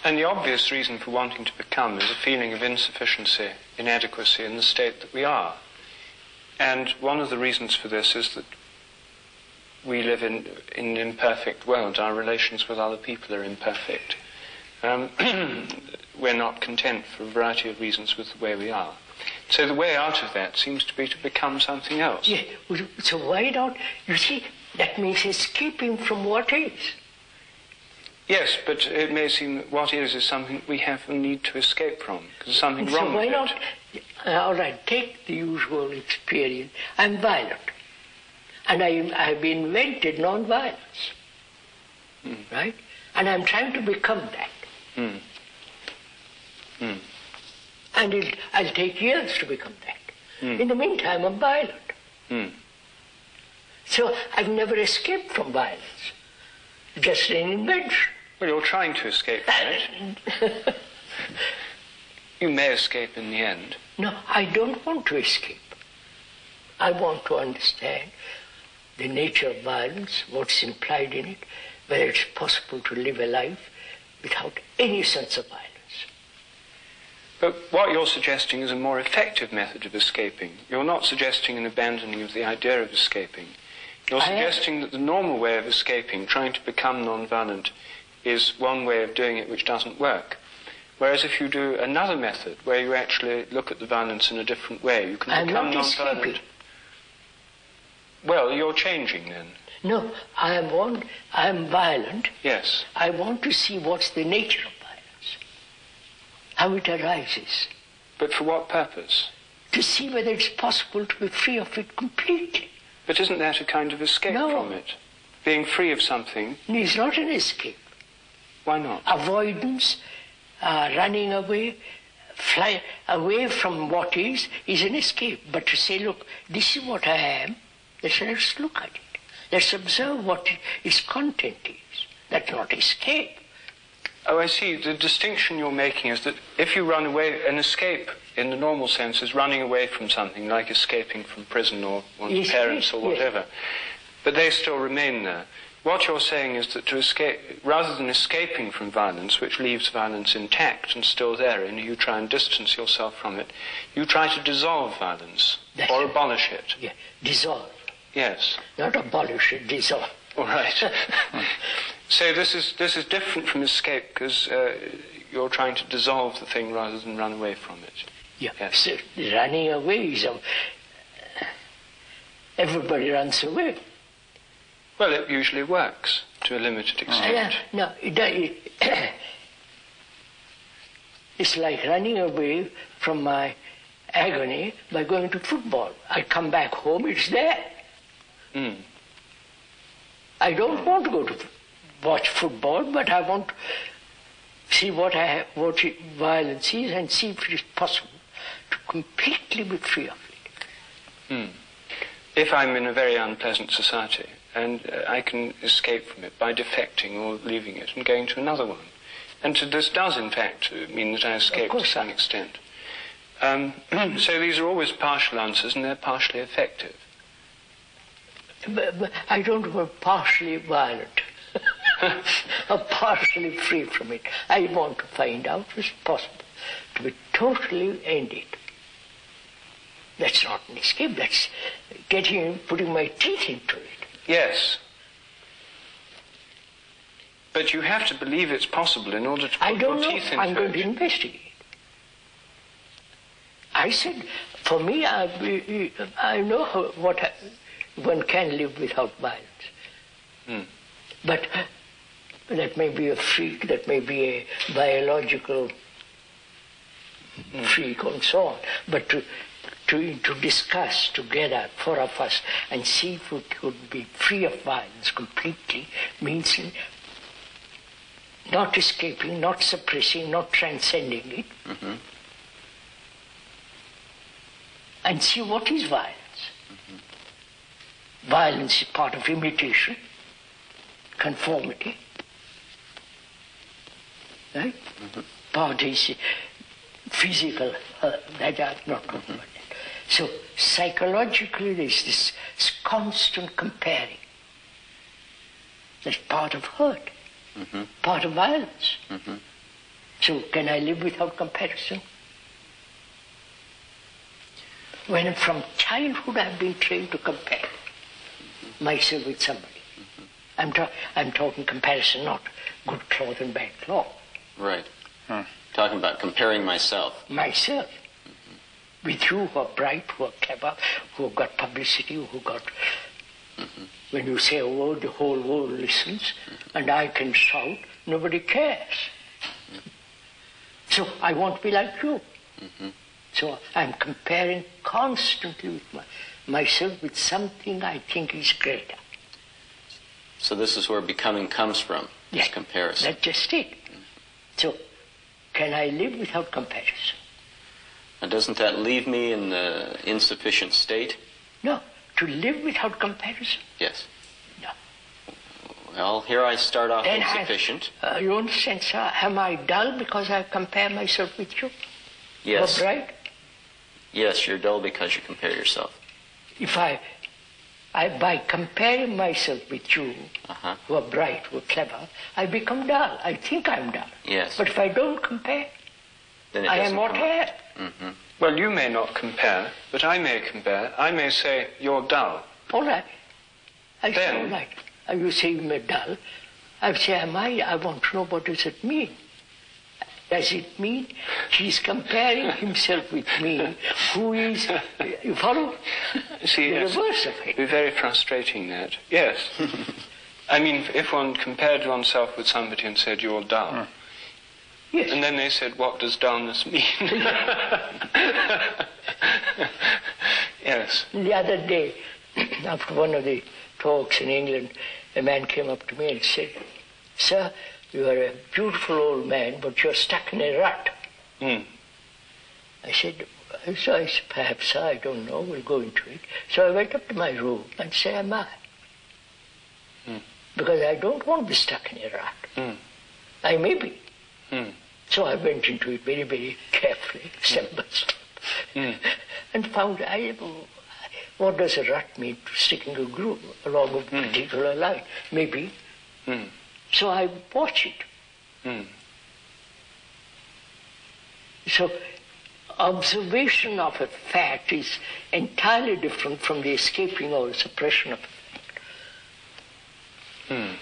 And the obvious reason for wanting to become is a feeling of insufficiency, inadequacy in the state that we are. And one of the reasons for this is that we live in an imperfect world. Our relations with other people are imperfect. We're not content for a variety of reasons with the way we are. So the way out of that seems to be to become something else. Yeah. So why not? You see, that means escaping from what is. Yes, but it may seem that what is something we have a need to escape from. Because there's something wrong with it. So why not? All right, take the usual experience. I'm violent. And I've invented non-violence. Right? And I'm trying to become that. And I'll take years to become that. In the meantime, I'm violent. So I've never escaped from violence. Just an invention. Well, you're trying to escape from it. You may escape in the end. No, I don't want to escape. I want to understand the nature of violence, what's implied in it, whether it's possible to live a life without any sense of violence. But what you're suggesting is a more effective method of escaping. You're not suggesting an abandoning of the idea of escaping. You're suggesting that the normal way of escaping, trying to become non-violent, is one way of doing it which doesn't work. Whereas if you do another method, where you actually look at the violence in a different way, you can become non-violent. Escaping. Well, you're changing then. No, I am violent. Yes. I want to see what's the nature of violence, how it arises. But for what purpose? To see whether it's possible to be free of it completely. But isn't that a kind of escape from it? Being free of something? It's not an escape. Why not? Avoidance, running away, fly away from what is an escape. But to say, look, this is what I am, let's look at it. Let's observe what its content is. That's not escape. Oh, I see. The distinction you're making is that if you run away, an escape in the normal sense is running away from something, like escaping from prison or one's parents or whatever. Yes. But they still remain there. What you're saying is that to escape, rather than escaping from violence, which leaves violence intact and still there, and you try and distance yourself from it, you try to dissolve violence or abolish it. Yeah, dissolve. Yes. Not abolish it, dissolve. All right. So this is different from escape because you're trying to dissolve the thing rather than run away from it. Yeah. Yes. So running away is everybody runs away. Well, it usually works to a limited extent. No, it's like running away from my agony by going to football. I come back home, it's there. I don't want to go to watch football, but I want to see what violence is and see if it is possible to completely be free of it. If I'm in a very unpleasant society, and I can escape from it by defecting or leaving it and going to another one. And this does, in fact, mean that I escape to some extent. So these are always partial answers, and they're partially effective. But I don't want partially violent or partially free from it. I want to find out if it's possible to be totally ended. That's not an escape, that's putting my teeth into it. Yes. But you have to believe it's possible in order to put your teeth into it. I'm going to investigate. I said, for me, I know what one can live without violence. But that may be a freak, that may be a biological freak and so on. But to discuss together, four of us, and see if we could be free of violence completely means not escaping, not suppressing, not transcending it, and see what is violence. Violence is part of imitation, conformity, right? Part is physical, that I'm not talking about that. So psychologically there's this constant comparing. That's part of hurt. part of violence. Mm-hmm. So can I live without comparison? When from childhood I've been trained to compare myself with somebody. I'm talking comparison, not good cloth and bad cloth. Right. Talking about comparing myself. Myself. With you who are bright, who are clever, who have got publicity, who got... When you say a word, the whole world listens, and I can shout, nobody cares. So I want to be like you. So I'm comparing constantly with myself with something I think is greater. So this is where becoming comes from, this comparison. That's just it. So can I live without comparison? And doesn't that leave me in the insufficient state? No. To live without comparison? Yes. No. Well, here I start off then insufficient. You understand, sir? Am I dull because I compare myself with you? Yes. You're bright? Yes, you're dull because you compare yourself. If I by comparing myself with you, who are bright, who are clever, I become dull. I think I'm dull. Yes. But if I don't compare, then I am what I am. Well, you may not compare, but I may compare. I may say, you're dull. All right. I say, all right. You say you're dull. I say, am I? I want to know what does it mean. Does it mean he's comparing himself with me, who is, you follow? See, the yes, reverse of it. it'd be very frustrating, that. Yes. I mean, if one compared oneself with somebody and said, you're dull, yes. And then they said, what does dullness mean? Yes. The other day, after one of the talks in England, a man came up to me and said, sir, you are a beautiful old man, but you're stuck in a rut. I said, perhaps, I don't know, we'll go into it. So I went up to my room and said, am I? Because I don't want to be stuck in a rut. I may be. So I went into it very, very carefully, step by step, and found, what does a rut mean? To stick in a groove along a particular line? Maybe. So I watch it. So observation of a fact is entirely different from the escaping or suppression of a fact.